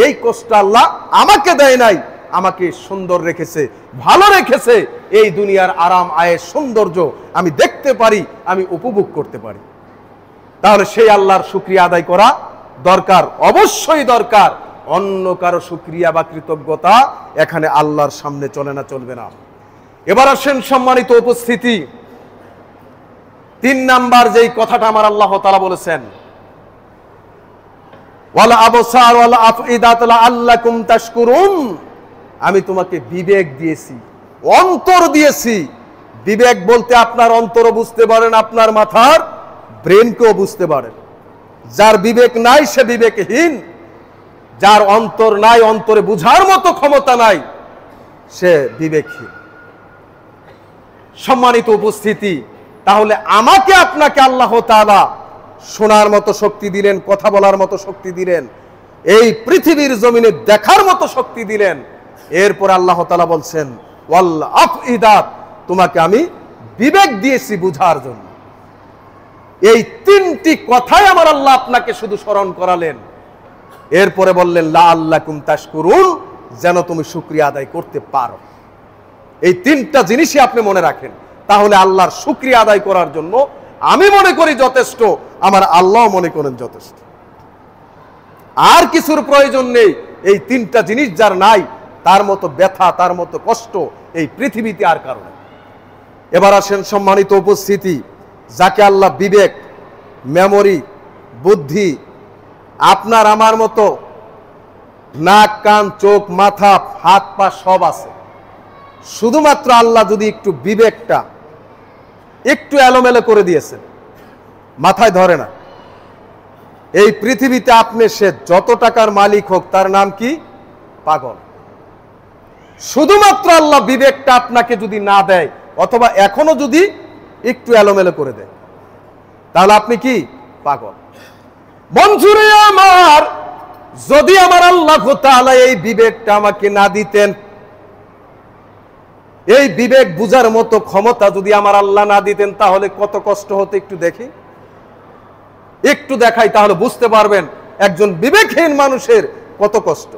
এই কষ্ট আল্লাহ আমাকে দেয় নাই, আমাকে সুন্দর রেখেছে, ভালো রেখেছে। এই দুনিয়ার আরাম আয়ের সৌন্দর্য আমি দেখতে পারি, আমি উপভোগ করতে পারি। তাহলে সেই আল্লাহর শুকরিয়া আদায় করা দরকার, অবশ্যই দরকার। অন্য কারো শুকরিয়া বা কৃতজ্ঞতা এখানে আল্লাহর সামনে চলে না, চলবে না। এবার আসেন সম্মানিত উপস্থিতি, 3 নাম্বার যেই কথাটা আমার আল্লাহ তাআলা বলেছেন, ওয়ালা আবসার ওয়ালা আফইদাত লাআল্লাকুম তাশকুরুন। আমি তোমাকে বিবেক দিয়েছি, অন্তর দিয়েছি। বিবেক বলতে আপনার অন্তরও বুঝতে পারেন, আপনার মাথার ব্রেনকেও বুঝতে পারেন। যার বিবেক নাই সে বিবেকহীন, যার অন্তর নাই, অন্তরে বুঝার মতো ক্ষমতা নাই, সে বিবেকহীন। সম্মানিত উপস্থিতি, তাহলে আমাকে আপনাকে আল্লাহ তাআলা শোনার মতো শক্তি দিলেন, কথা বলার মতো শক্তি দিলেন, এই পৃথিবীর জমিনে দেখার মতো শক্তি দিলেন। এরপর আল্লাহ তাআলা বলছেন ওয়াল আফইদাত, তোমাকে আমি বিবেক দিয়েছি বুঝার জন্য। এই 3টি কথাই আমার আল্লাহ আপনাকে শুধু স্মরণ করালেন। এরপরে বললেন লাআল্লাকুম তাশকুরুন, যেন তুমি শুকরিয়া আদায় করতে পারো। এই 3টা জিনিসই আপনি মনে রাখেন, তাহলে আল্লাহর শুকরিয়া আদায় করার জন্য আমি মনে করি যথেষ্ট, আমার আল্লাহ মনে করেন যথেষ্ট। আর কিছুর প্রয়োজন নেই। এই 3টা জিনিস যার নাই, তার মতো ব্যথা, তার মতো কষ্ট এই পৃথিবীতে আর কারো নেই। এবার আসেন সম্মানিত উপস্থিতি, যাকে আল্লাহ বিবেক, মেমোরি, বুদ্ধি, আপনার আমার মতো নাক, কান, চোখ, মাথা, হাত, পা সব আছে। শুধুমাত্র আল্লাহ যদি একটু বিবেকটা একটু এলোমেলো করে দিয়েছেন, মাথায় ধরে না। এই পৃথিবীতে আপনি সে যত টাকার মালিক হোক, তার নাম কি? পাগল। শুধুমাত্র আল্লাহ বিবেকটা আপনাকে যদি না দেয়, অথবা এখনো যদি একটু এলোমেলো করে দেয়, তাহলে আপনি কি? পাগল। বন্ধুরে আমার, যদি আমার আল্লাহ তাআলা এই বিবেকটা আমাকে না দিতেন, এই বিবেক বুঝার মতো ক্ষমতা যদি আমার আল্লাহ না দিতেন, তাহলে কত কষ্ট হতো একটু দেখি, একটু দেখাই, তাহলে বুঝতে পারবেন একজন বিবেকহীন মানুষের কত কষ্ট।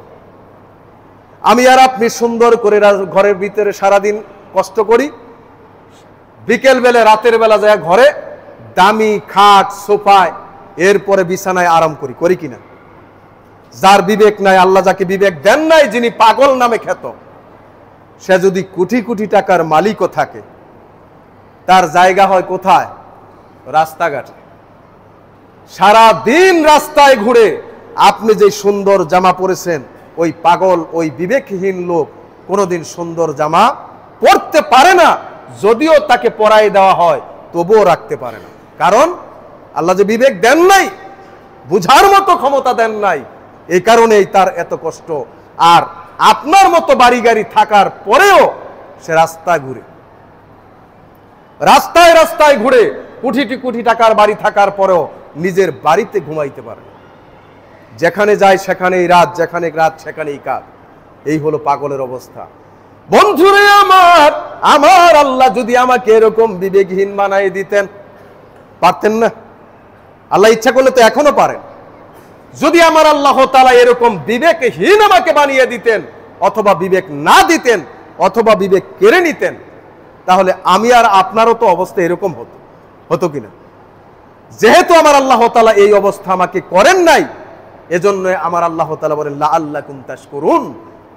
আমি আর আপনি সুন্দর করে ঘরের ভিতরে সারাদিন কষ্ট করি, বিকেল বেলা, রাতের বেলা যায় ঘরে দামি খাট, সোফায়, এরপরে বিছানায় আরাম করি, করি কিনা? যার বিবেক নাই, আল্লাহ যাকে বিবেক দেন নাই, যিনি পাগল নামে খ্যাত, সে যদি কোটি কোটি টাকার মালিকও থাকে, তার জায়গা হয় কোথায়? রাস্তাঘাটে। সারা দিন রাস্তায় ঘুরে আপনি যে সুন্দর জামা পরেছেন, ওই পাগল, ওই বিবেকহীন লোক কোনোদিন সুন্দর জামা পরতে পারে না। যদিও তাকে পরাই দেওয়া হয়, তবুও রাখতে পারে না। কারণ আল্লাহ যে বিবেক দেন নাই, বুঝার মতো ক্ষমতা দেন নাই, এই কারণেই তার এত কষ্ট। আর আপনার মতো বাড়ি গাড়ি থাকার পরেও সে রাস্তায় ঘুরে, রাস্তায় রাস্তায় ঘুরে, কোটি কোটি টাকার বাড়ি থাকার পরেও নিজের বাড়িতে ঘুমাইতে পারে। যেখানে যায় সেখানেই রাত, যেখানে রাত সেখানেই কাজ। এই হলো পাগলের অবস্থা। বন্ধুরে আমার, আমার আল্লাহ যদি আমাকে এরকম বিবেকহীন বানাই দিতেন, পারতেন না? আল্লাহ ইচ্ছা করলে তো এখনো পারেন। যদি আমার আল্লাহ তাআলা এরকম বিবেকহীন আমাকে বানিয়ে দিতেন, অথবা বিবেক না দিতেন, অথবা বিবেক কেড়ে নিতেন, তাহলে আমি আর আপনারও তো অবস্থা এরকম হতো, হতো কিনা? যেহেতু আমার আল্লাহ তাআলা এই অবস্থা আমাকে করেন নাই, এজন্য আমার আল্লাহ তাআলা বলেন লাআল্লাকুম তাশকুরুন,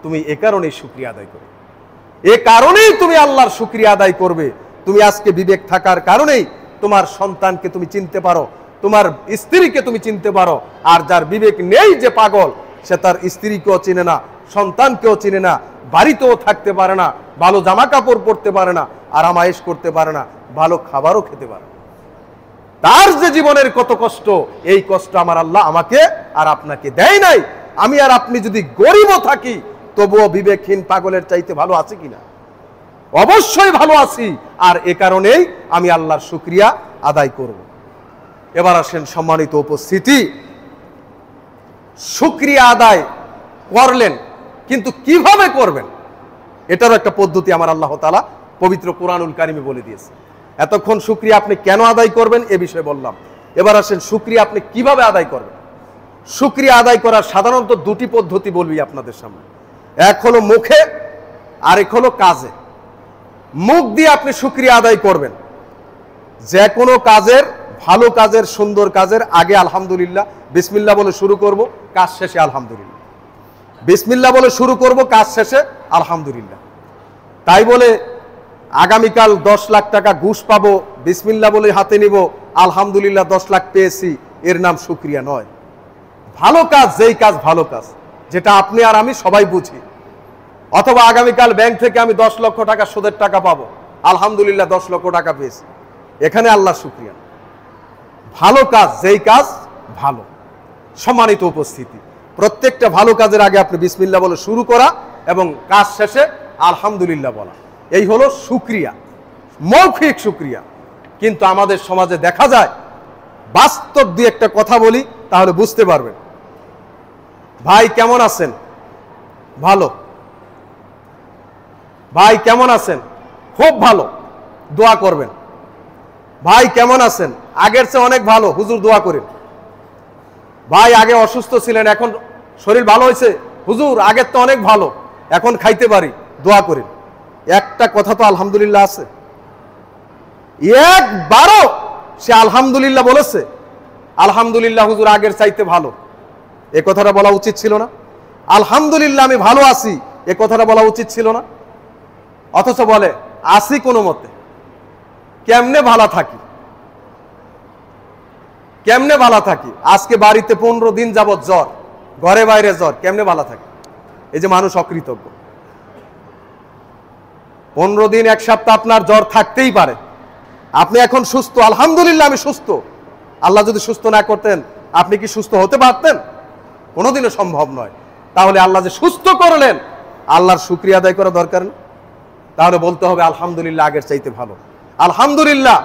তুমি এ কারণেই শুকরিয়া আদায় করবে, এ কারণেই তুমি আল্লাহর শুকরিয়া আদায় করবে। তুমি আজকে বিবেক থাকার কারণেই তোমার সন্তানকে তুমি চিনতে পারো, তোমার স্ত্রীকে তুমি চিনতে পারো। আর যার বিবেক নেই, যে পাগল, সে তার স্ত্রীকেও চিনে না, সন্তানকেও চিনে না, বাড়িতেও থাকতে পারে না, ভালো জামা কাপড় পরতে পারে না, আরাম আয়েশ করতে পারে না, ভালো খাবারও খেতে পারে না। তার যে জীবনের কত কষ্ট, এই কষ্ট আমার আল্লাহ আমাকে আর আপনাকে দেয় নাই। আমি আর আপনি যদি গরিবও থাকি, তবুও বিবেকহীন পাগলের চাইতে ভালো আছে কিনা? অবশ্যই ভালো আছি। আর এ কারণেই আমি আল্লাহর শুকরিয়া আদায় করব। এবার আসেন সম্মানিত উপস্থিতি, শুকরিয়া আদায় করলেন, কিন্তু কিভাবে করবেন এটারও একটা পদ্ধতি আমার আল্লাহ তাআলা পবিত্র কোরআনুল কারিমে বলে দিয়েছে। এতক্ষণ শুকরিয়া আপনি কেন আদায় করবেন এ বিষয়ে বললাম। এবার আসেন শুকরিয়া আপনি কিভাবে আদায় করবেন। শুকরিয়া আদায় করার সাধারণত দুটি পদ্ধতি বলবি আপনাদের সামনে, এক হলো মুখে আর এক হলো কাজে। মুখ দিয়ে আপনি শুকরিয়া আদায় করবেন, যে কোনো কাজের, ভালো কাজের, সুন্দর কাজের আগে আলহামদুলিল্লাহ বিসমিল্লাহ বলে শুরু করব, কাজ শেষে আলহামদুলিল্লাহ। বিসমিল্লাহ বলে শুরু করব, কাজ শেষে আলহামদুলিল্লাহ। তাই বলে আগামীকাল 10 লাখ টাকা ঘুষ পাবো, বিসমিল্লাহ বলে হাতে নিব, আলহামদুলিল্লাহ 10 লাখ পেয়েছি, এর নাম শুকরিয়া নয়। ভালো কাজ, যেই কাজ ভালো কাজ, যেটা আপনি আর আমি সবাই বুঝি, অথবা আগামীকাল ব্যাংক থেকে আমি 10 লক্ষ টাকা সুদের টাকা পাবো, আলহামদুলিল্লাহ 10 লক্ষ টাকা পেয়েছি, এখানে আল্লাহ শুকরিয়া। ভালো কাজ, যেই কাজ ভালো। সম্মানিত উপস্থিতি, প্রত্যেকটা ভালো কাজের আগে আপনি বিসমিল্লাহ বলে শুরু করা এবং কাজ শেষে আলহামদুলিল্লাহ বলা, এই হলো শুকরিয়া, মৌখিক শুকরিয়া। কিন্তু আমাদের সমাজে দেখা যায়, বাস্তব দিয়ে একটা কথা বলি তাহলে বুঝতে পারবেন। ভাই কেমন আছেন? ভালো। ভাই কেমন আছেন? খুব ভালো, দোয়া করবেন। ভাই কেমন আছেন? আগের চেয়ে অনেক ভালো, হুজুর দোয়া করেন। ভাই আগে অসুস্থ ছিলেন, এখন শরীর ভালো হয়েছে, হুজুর আগের তো অনেক ভালো, এখন খাইতে পারি, দোয়া করেন। একটা কথা তো আলহামদুলিল্লাহ আছে? একবারও সে আলহামদুলিল্লাহ বলেছে, আলহামদুলিল্লাহ হুজুর আগের চাইতে ভালো, এ কথাটা বলা উচিত ছিল না? আলহামদুলিল্লাহ আমি ভালো আছি, এ কথাটা বলা উচিত ছিল না? অথচ বলে আসি কোনো মতে। কেমনে ভালো থাকি, কেমনে ভালো থাকি? আজকে বাড়িতে 15 দিন যাবত জ্বর, ঘরে বাইরে জ্বর, কেমনে ভালো থাকি? এই যে মানুষ অকৃতজ্ঞ। 15 দিন, এক সপ্তাহ আপনার জ্বর থাকতেই পারে, আপনি এখন সুস্থ, আলহামদুলিল্লাহ আমি সুস্থ। আল্লাহ যদি সুস্থ না করতেন আপনি কি সুস্থ হতে পারতেন? কোনোদিনও সম্ভব নয়। তাহলে আল্লাহ যে সুস্থ করলেন, আল্লাহর শুকরিয়া আদায় করা দরকার না? তাহলে বলতে হবে আলহামদুলিল্লাহ আগের চাইতে ভালো। আলহামদুলিল্লাহ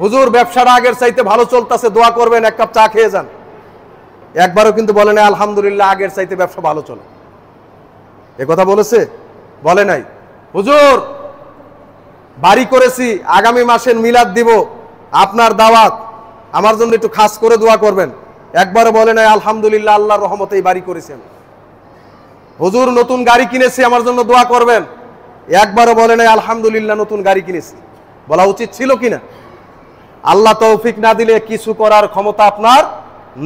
হুজুর ব্যবসাটা আগের চাইতে ভালো চলতেছে, দোয়া করবেন, এক কাপ চা খেয়ে যান। একবারও কিন্তু বলে নাই আলহামদুলিল্লাহ আগের চাইতে ব্যবসা ভালো চলে, এ কথা বলেছে? বলে নাই। হুজুর বাড়ি করেছি, আগামী মাসে মিলাদ দিব, আপনার দাওয়াত, আমার জন্য একটু খাস করে দোয়া করবেন, একবারও বলে নাই আলহামদুলিল্লাহ আল্লাহর রহমতে এই বাড়ি করেছেন। হুজুর নতুন গাড়ি কিনেছি, আমার জন্য দোয়া করবেন, একবারও বলে নাই আলহামদুলিল্লাহ নতুন গাড়ি কিনেছি। বলা উচিত ছিল কিনা? আল্লাহ তৌফিক না দিলে কিছু করার ক্ষমতা আপনার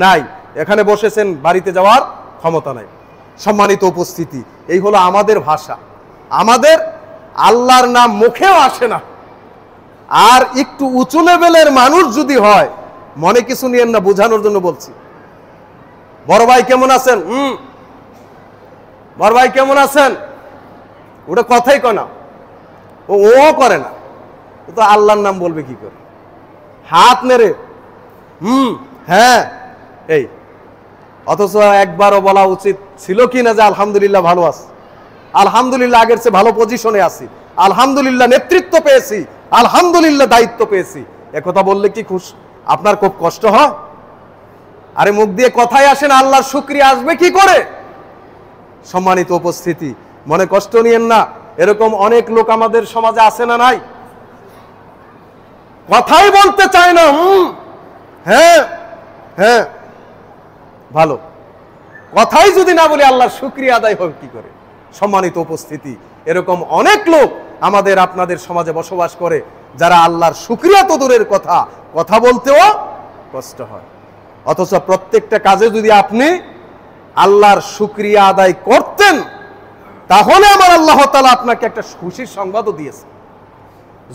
নাই, এখানে বসেছেন, বাড়িতে যাওয়ার ক্ষমতা নাই। সম্মানিত উপস্থিতি, এই হলো আমাদের ভাষা। আমাদের আল্লাহর নাম মুখেও আসে না। আর একটু উঁচু লেভেলের মানুষ যদি হয়, মনে কিছু নিয়েন না, বোঝানোর জন্য বলছি। বড় ভাই কেমন আছেন? বড় ভাই কেমন আছেন? ওটা কথাই কয় না, ও করে না, তো আল্লাহর নাম বলবে কি করে? হাত নেড়ে হ্যাঁ এই। অথচ একবারও বলা উচিত ছিল কি না যে আলহামদুলিল্লাহ ভালো আছি, আলহামদুলিল্লাহ আগের চেয়ে ভালো পজিশনে আছি, আলহামদুলিল্লাহ নেতৃত্ব পেয়েছি, আলহামদুলিল্লাহ দায়িত্ব পেয়েছি, একথা বললে কি আপনার খুব কষ্ট হয়? আরে মুখ দিয়ে কথাই আসে না, আল্লাহর শুকরিয়া আসবে কি করে? সম্মানিত উপস্থিতি, মনে কষ্ট নিয়েন না, এরকম অনেক লোক আমাদের সমাজে আছে না নাই? কথাই বলতে চায় না, হ্যাঁ হ্যাঁ ভালো, কথাই যদি না বলি আল্লাহর শুকরিয়া আদায় হবে কি করে? সম্মানিত উপস্থিতি, এরকম অনেক লোক আমাদের আপনাদের সমাজে বসবাস করে, যারা আল্লাহর শুকরিয়া তো দূরের কথা, কথা বলতেও কষ্ট হয়। অথচ প্রত্যেকটা কাজে যদি আপনি আল্লাহর শুকরিয়া আদায় করতেন, তাহলে আমার আল্লাহ তাআলা আপনাকে একটা খুশির সংবাদও দিয়েছে।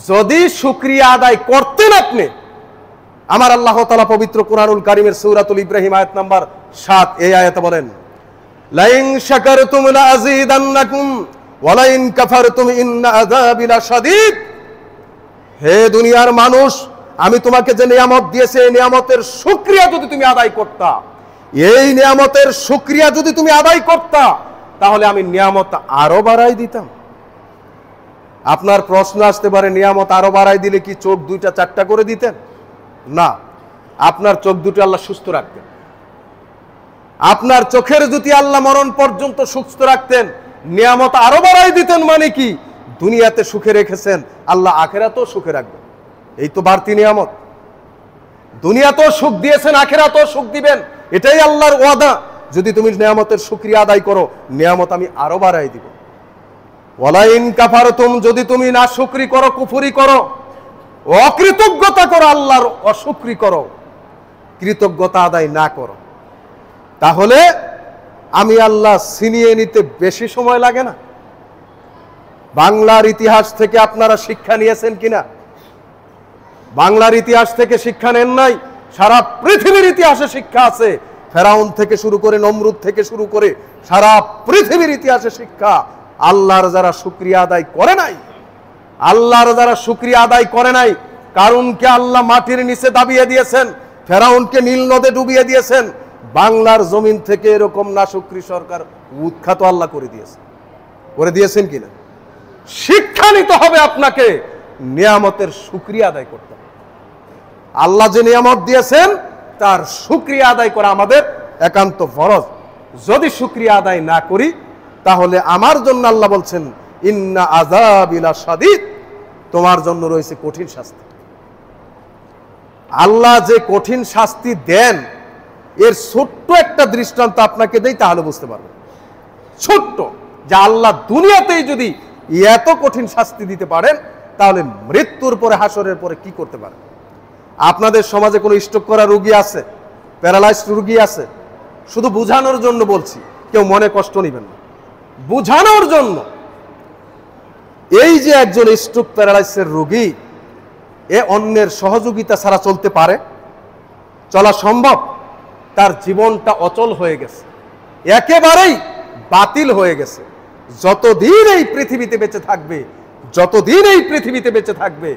যদি শুকরিয়া আদায় করতেন আপনি, আমার আল্লাহ তাআলা পবিত্র কুরআনুল কারীমের সূরাতুল ইব্রাহিম আয়াত নাম্বার 7, এই আয়াতে বলেন, লাইন শাকারতুম লাযীদান্নাকুম ওয়া লাইন কাফারতুম ইন্না আযাবি লাশাদীদ। হে দুনিয়ার মানুষ, আমি তোমাকে যে নিয়ামত দিয়েছি, এই নিয়ামতের শুকরিয়া যদি তুমি আদায় করতা, এই নিয়ামতের শুকরিয়া যদি তুমি আদায় করতা, তাহলে আমি নিয়ামত আরো বাড়াই দিতাম। আপনার প্রশ্ন আসতে পারে, নিয়ামত আরো বাড়াই দিলে কি চোখ 2টা 4টা করে দিতেন? না, আপনার চোখ দুটো আল্লাহ সুস্থ রাখতেন। আপনার চোখের যদি আল্লাহ মরণ পর্যন্ত সুস্থ রাখতেন, নিয়ামত আরো বাড়াই দিতেন। মানে কি, দুনিয়াতে সুখে রেখেছেন, আল্লাহ আখিরাতেও সুখে রাখবেন। এই তো বাড়তি নিয়ামত। দুনিয়াতেও সুখ দিয়েছেন, আখিরাতেও সুখ দিবেন, এটাই আল্লাহর ওয়াদা। যদি তুমি নিয়ামতের শুকরিয়া আদায় করো, নিয়ামত আমি আরো বাড়াই দিব। ওয়ালাইন কাফারতুম, যদি তুমি না শুকরি করো, কুফরি করো, অকৃতজ্ঞতা করো, আল্লাহর অশুকরি করো, কৃতজ্ঞতা আদায় না করো, তাহলে আমি আল্লাহ ছিনিয়ে নিতে বেশি সময় লাগে না। বাংলার ইতিহাস থেকে আপনারা শিক্ষা নিয়েছেন কিনা? বাংলার ইতিহাস থেকে শিক্ষা নেন নাই? সারা পৃথিবীর ইতিহাসে শিক্ষা আছে। ফেরাউন থেকে শুরু করে, নমরুদ থেকে শুরু করে সারা পৃথিবীর ইতিহাসে শিক্ষা। আল্লাহর যারা শুকরিয়া আদায় করে নাই, আল্লাহর যারা শুকরিয়া আদায় করে নাই, কারুনকে আল্লাহ মাটির নিচে দাবিয়ে দিয়েছেন, ফেরাউনকে নীল নদে ডুবিয়ে দিয়েছেন। বাংলার জমিন থেকে এরকম নাশুকরি সরকার উৎখাত আল্লাহ করে দিয়েছেন কিনা? শিক্ষা নিতে হবে আপনাকে, নিয়ামতের শুকরিয়া আদায় করতে হবে। আল্লাহ যে নিয়ামত দিয়েছেন তার শুকরিয়া আদায় করা আমাদের একান্ত ফরজ। যদি শুকরিয়া আদায় না করি, তাহলে আমার জন্য আল্লাহ বলছেন ইন্না আযাবি লাশাদীদ, তোমার জন্য রয়েছে কঠিন শাস্তি। আল্লাহ যে কঠিন শাস্তি দেন, এর ছোট্ট একটা দৃষ্টান্ত আপনাকে দেই, তাহলে বুঝতে পারবেন। ছোট্ট, যে আল্লাহ দুনিয়াতেই যদি এত কঠিন শাস্তি দিতে পারেন, তাহলে মৃত্যুর পরে, হাসরের পরে কি করতে পারেন? আপনাদের সমাজে কোনো স্ট্রোক করা রোগী আছে, প্যারালাইজড রোগী আছে? শুধু বুঝানোর জন্য বলছি, কেউ মনে কষ্ট নেবেন না, বুঝানোর জন্য। এই যে একজন স্ট্রোক প্যারালাইসিসের রোগী, এ অন্যের সহযোগিতা ছাড়া চলতে পারে? চলা সম্ভব? তার জীবনটা অচল হয়ে গেছে, একেবারেই বাতিল হয়ে গেছে। যতদিন এই পৃথিবীতে বেঁচে থাকবে, যতদিন এই পৃথিবীতে বেঁচে থাকবে,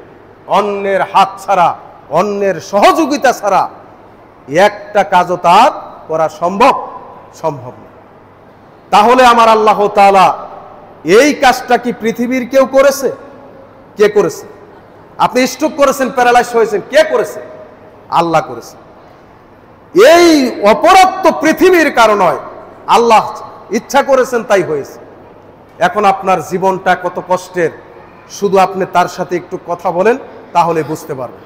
অন্যের হাত ছাড়া, অন্যের সহযোগিতা ছাড়া একটা কাজও তার করা সম্ভব না। তাহলে আমার আল্লাহ তাআলা এই কাজটা কি পৃথিবীর কেউ করেছে? কে করেছে? আপনি স্ট্রোক করেছেন, প্যারালাইজ হয়েছেন, কে করেছে? আল্লাহ করেছে। এই অপরাধ তো পৃথিবীর কারণ নয়, আল্লাহ ইচ্ছা করেছেন তাই হয়েছে। এখন আপনার জীবনটা কত কষ্টের, শুধু আপনি তার সাথে একটু কথা বলেন, তাহলে বুঝতে পারবেন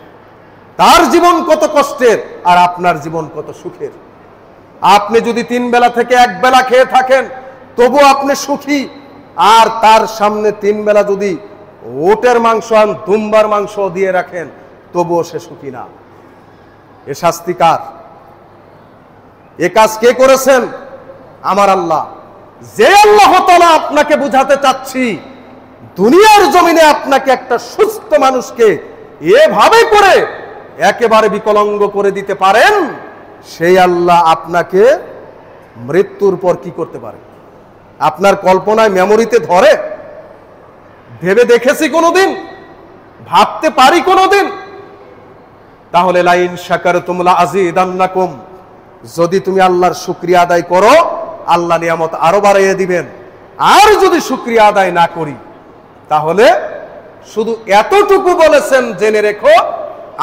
তার জীবন কত কষ্টের আর আপনার জীবন কত সুখের। আপনি যদি 3 বেলা থেকে 1 বেলা খেয়ে থাকেন, তবু আপনি সুখী। আর তার সামনে 3 বেলা যদি ওটের মাংস আন, দুম্বার মাংস দিয়ে রাখেন, তবুও সে সুখী না। এ শাস্তি কার? এ কাজ কে করেছেন? আমার আল্লাহ। যে আল্লাহ তাআলা আপনাকে বুঝাতে চাচ্ছি, দুনিয়ার জমিনে আপনাকে একটা সুস্থ মানুষকে এভাবে করে একেবারে বিকলাঙ্গ করে দিতে পারেন, সেই আল্লাহ আপনাকে মৃত্যুর পর কি করতে পারে? আপনার কল্পনায়, মেমোরিতে ধরে? ভেবে দেখেছি কোনোদিন? ভাবতে পারি কোনোদিন? তাহলে লাইন শাকারতুম লাযীদান্নাকুম, যদি তুমি আল্লাহর শুকরিয়া আদায় করো, আল্লাহ নিয়ামত আরো বাড়িয়ে দিবেন। আর যদি শুকরিয়া আদায় না করি, তাহলে শুধু এতটুকু বলেছেন, জেনে রেখো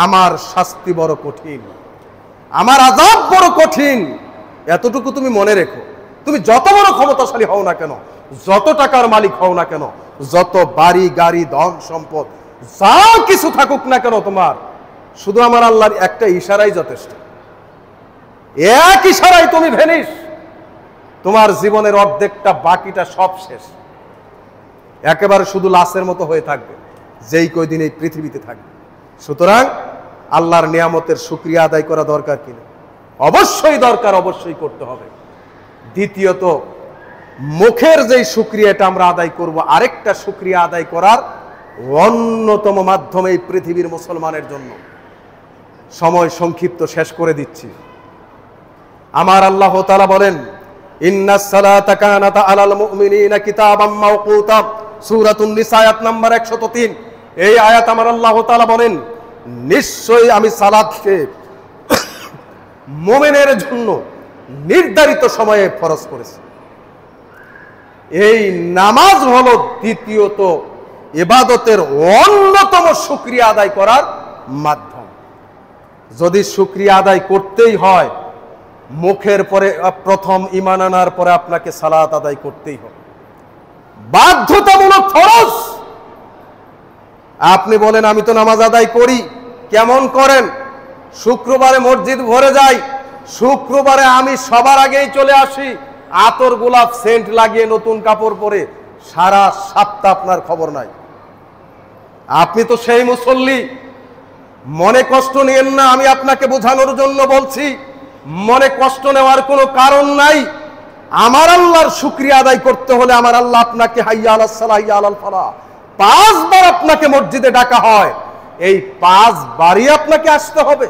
আমার শাস্তি বড় কঠিন, আমার আযাব বড় কঠিন। এতটুকু তুমি মনে রেখো। তুমি যত বড় ক্ষমতাশালী হও না কেন, যত টাকার মালিক হও না কেন, যত বাড়ি গাড়ি ধন সম্পদ যা কিছু থাকুক না কেন, তোমার শুধু আমার আল্লাহর একটা ইশারাই যথেষ্ট। এক ইশারায় তুমি ভেনিস, তোমার জীবনের অর্ধেকটা, বাকিটা সব শেষ। একেবারে শুধু লাশের মতো হয়ে থাকবে যেই কয়দিন এই পৃথিবীতে থাকবে। সুতরাং আল্লাহর নিয়ামতের শুকরিয়া আদায় করা দরকার কিনা? অবশ্যই দরকার, অবশ্যই করতে হবে। দ্বিতীয়ত, মুখের যেই শুকরিয়াটা আমরা আদায় করব, আরেকটা শুকরিয়া আদায় করার অন্যতম মাধ্যম এই পৃথিবীর মুসলমানের জন্য। সময় সংক্ষিপ্ত, শেষ করে দিচ্ছি। আমার আল্লাহ তাআলা বলেন, ইন্নাস সালাতা কানাত আলাল মুমিনিনা কিতাবাম মাওকুতা, সূরাতুন নিসা আয়াত নাম্বার 103। এই আয়াত আমার আল্লাহ তাআলা বলেন, নিশ্চয়ই আমি সালাতকে মুমিনের জন্য নির্ধারিত সময়ে ফরজ করেছি। এই নামাজ হলো দ্বিতীয়ত ইবাদতের অন্যতম শুকরিয়া আদায় করার মাধ্যম। যদি শুকরিয়া আদায় করতেই হয়, মুখের পরে প্রথম ঈমান আনার পরে আপনাকে সালাত আদায় করতেই হবে, বাধ্যতামূলক ফরজ। আপনি বলেন আমি তো নামাজ আদায় করি, কেমন করেন? শুক্রবারে মসজিদ ভরে যায়, শুক্রবারে আমি সবার আগেই চলে আসি, আতর গোলাপ সেন্ট লাগিয়ে নতুন কাপড় পরে, সারা সপ্তাহ আপনার খবর নাই। আপনি তো সেই মুসল্লি। মনে কষ্ট নিয়েন না, আমি আপনাকে বোঝানোর জন্য বলছি। মনে কষ্ট নেওয়ার কোনো কারণ নাই। আমার আল্লাহর শুকরিয়া আদায় করতে হলে আমার আল্লাহ আপনাকে হাইয়া আলাস সালাহ হাইয়া আলাল ফালাহ 5 বার আপনাকে মসজিদে ডাকা হয়, এই 5 বারই আপনাকে আসতে হবে।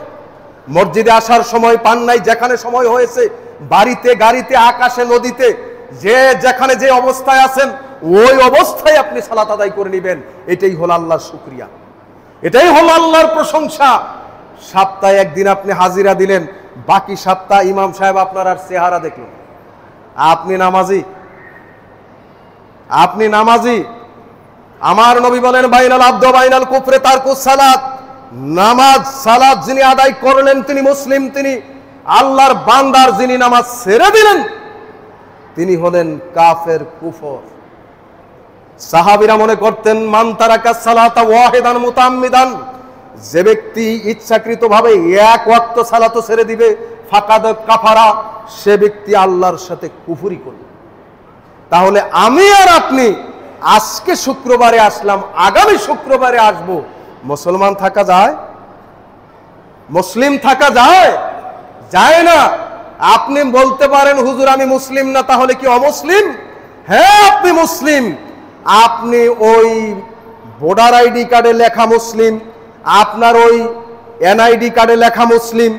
মসজিদে আসার সময় পান নাই, যেখানে সময় হয়েছে, বাড়িতে, গাড়িতে, আকাশে, নদীতে, যে যেখানে যে অবস্থায় আছেন ওই অবস্থায় আপনি সালাত আদায় করে নেবেন। এটাই হলো আল্লাহর শুকরিয়া, এটাই হলো আল্লাহর প্রশংসা। সপ্তাহে একদিন আপনি হাজিরা দিলেন, বাকি সপ্তাহ ইমাম সাহেব আপনার আর চেহারা দেখলেন। আপনি নামাজি, আপনি নামাজি। আমার নবী বলেন বাইনাল আব্দ বাইনাল কুফরে তারকুস সালাত। নামাজ সালাত যিনি আদায় করলেন তিনি মুসলিম, তিনি আল্লাহর বান্দার। যিনি নামাজ ছেড়ে দিলেন তিনি হলেন কাফের, কুফর। সাহাবীরা মনে করতেন মান তারাকা সালাতা ওয়াহিদান মুতাআম্মিদান, যে ব্যক্তি ইচ্ছাকৃতভাবে এক ওয়াক্ত সালাত ছেড়ে দিবে, ফাকাদ কাফারা, সে ব্যক্তি আল্লাহর সাথে কুফরি করবে। তাহলে আমি আর আপনি আজকে শুক্রবারে আসলাম, আগামী শুক্রবারে আসব, মুসলমান থাকা যায়? মুসলিম থাকা যায়? যায় না। আপনি বলতে পারেন হুজুর আমি মুসলিম না, তাহলে কি অমুসলিম? হ্যাঁ আপনি মুসলিম। আপনি ওই ভোটার আইডি কার্ডে লেখা মুসলিম, আপনার ওই এনআইডি কার্ডে লেখা মুসলিম,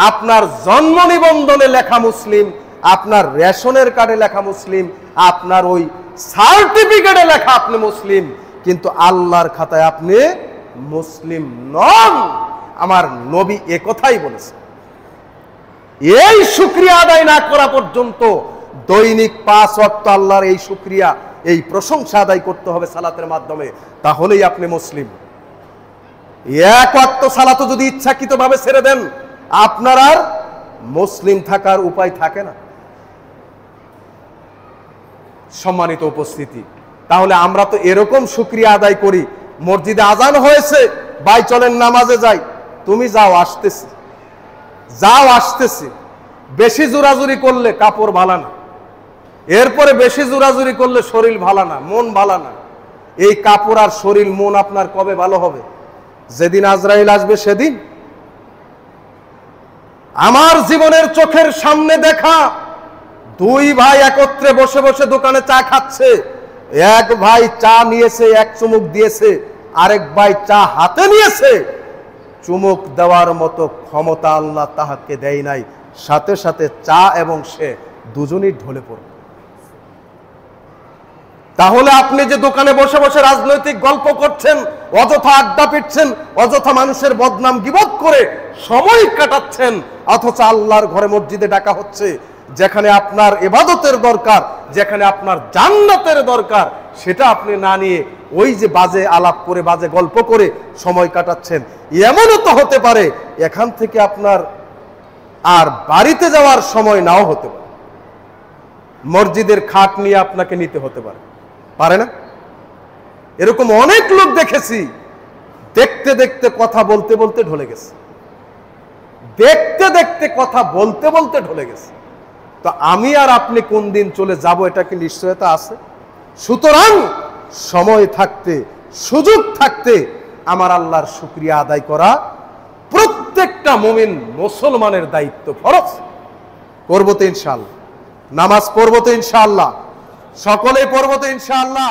আপনার জন্ম নিবন্ধনে লেখা মুসলিম, আপনার রেশনের কার্ডে লেখা মুসলিম, আপনার ওই সার্টিফিকেটে লেখা আপনি মুসলিম, কিন্তু আল্লাহর খাতায় আপনি মুসলিম নন। আমার নবী একথাই বলেছে। এই শুকরিয়া আদায় না করা পর্যন্ত দৈনিক 5 ওয়াক্ত আল্লাহর এই শুকরিয়া, এই প্রশংসা আদায় করতে হবে সালাতের মাধ্যমে, তাহলেই আপনি মুসলিম। এক ওয়াক্ত সালাত যদি ইচ্ছাকৃতভাবে ছেড়ে দেন, আপনার আর মুসলিম থাকার উপায় থাকে না। সম্মানিত উপস্থিতি, তাহলে আমরা তো এরকম শুকরিয়া আদায় করি। মসজিদে আজান হয়েছে, ভাই চলেন নামাজে যাই। তুমি যাও, আসতেছি, যাও, আসতেছি। বেশি জোরাজুরি করলে কাপড় ভালো না, এরপরে বেশি জোরাজুরি করলে শরীর ভালো না, মন ভালো না। এই কাপড় আর শরীর মন আপনার কবে ভালো হবে? যেদিন আজরাইল আসবে সেদিন। আমার জীবনের চোখের সামনে দেখা 2 ভাই একত্রে বসে বসে দোকানে চা খাচ্ছে। এক ভাই চা নিয়েছে, এক চুমুক দিয়েছে, আরেক ভাই চা হাতে নিয়েছে। চুমুক দেওয়ার মতো ক্ষমতা আল্লাহ তাহাকে দেয় নাই, সাথে সাথে চা এবং সে দুজনই ঢলে পড়ে। তাহলে আপনি যে দোকানে বসে বসে রাজনৈতিক গল্প করছেন, অযথা আড্ডা পিটছেন, অযথা মানুষের বদনাম গীবত করে সময় কাটাচ্ছেন, অথচ আল্লাহর ঘরে মসজিদে ডাকা হচ্ছে, যেখানে আপনার ইবাদতের দরকার, যেখানে আপনার জান্নাতের দরকার, সেটা আপনি না নিয়ে ওই যে বাজে আলাপ করে, বাজে গল্প করে সময় কাটাচ্ছেন। এমনও তো হতে পারে এখান থেকে আপনার আর বাড়িতে যাওয়ার সময় নাও হতে পারে, মসজিদের খাট নিয়ে আপনাকে নিতে হতে পারে, পারে না? এরকম অনেক লোক দেখেছি, দেখতে দেখতে কথা বলতে বলতে ঢলে গেছে, দেখতে দেখতে কথা বলতে বলতে ঢলে গেছে। তো আমি আর আপনি কোন দিন চলে যাব, এটা কি নিশ্চয়তা আছে? সুতরাং সময় থাকতে, সুযোগ থাকতে আমার আল্লাহর শুকরিয়া আদায় করা প্রত্যেকটা মুমিন মুসলমানের দায়িত্ব, ফরজ। করবো তো ইনশাআল্লাহ, নামাজ পড়বো তো ইনশাআল্লাহ, সকলে পড়বো তো ইনশাআল্লাহ।